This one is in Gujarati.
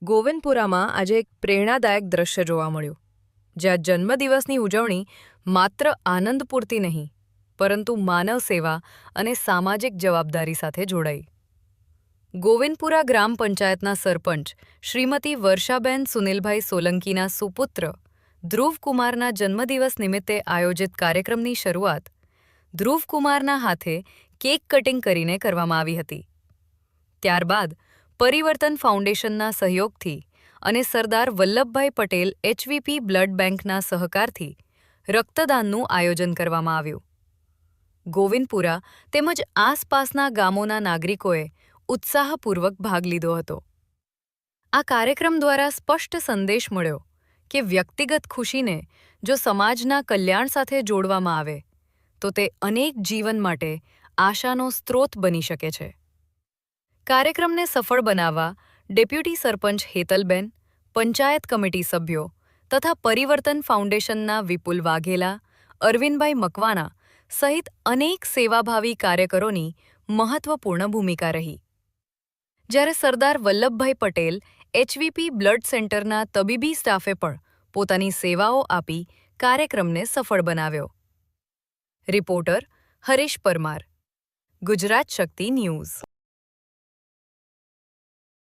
ગોવિંદપુરામાં આજે એક પ્રેરણાદાયક દ્રશ્ય જોવા મળ્યું, જ્યાં જન્મદિવસની ઉજવણી માત્ર આનંદ પૂરતી નહીં, પરંતુ માનવ સેવા અને સામાજિક જવાબદારી સાથે જોડાઈ. ગોવિંદપુરા ગ્રામ પંચાયતના સરપંચ શ્રીમતી વર્ષાબેન સુનિલભાઈ સોલંકીના સુપુત્ર ધ્રુવકુમારના જન્મદિવસ નિમિત્તે આયોજિત કાર્યક્રમની શરૂઆત ધ્રુવકુમારના હાથે કેક કટિંગ કરીને કરવામાં આવી હતી. ત્યારબાદ પરિવર્તન ફાઉન્ડેશનના સહયોગથી અને સરદાર વલ્લભભાઈ પટેલ એચવીપી બ્લડ બેંકના સહકારથી રક્તદાનનું આયોજન કરવામાં આવ્યું. ગોવિંદપુરા તેમજ આસપાસના ગામોના નાગરિકોએ ઉત્સાહપૂર્વક ભાગ લીધો હતો. આ કાર્યક્રમ દ્વારા સ્પષ્ટ સંદેશ મળ્યો કે વ્યક્તિગત ખુશીને જો સમાજના કલ્યાણ સાથે જોડવામાં આવે તો તે અનેક જીવન માટે આશાનો સ્ત્રોત બની શકે છે. કાર્યક્રમને સફળ બનાવવા ડેપ્યુટી સરપંચ હેતલબેન, પંચાયત કમિટી સભ્યો તથા પરિવર્તન ફાઉન્ડેશનના વિપુલ વાઘેલા, અરવિંદભાઈ મકવાણા સહિત અનેક સેવાભાવી કાર્યકરોની મહત્વપૂર્ણ ભૂમિકા રહી. જ્યારે સરદાર વલ્લભભાઈ પટેલ એચવીપી બ્લડ સેન્ટરના તબીબી સ્ટાફે પણ પોતાની સેવાઓ આપી કાર્યક્રમને સફળ બનાવ્યો. રિપોર્ટર હરીશ પરમાર, ગુજરાત શક્તિ ન્યૂઝ.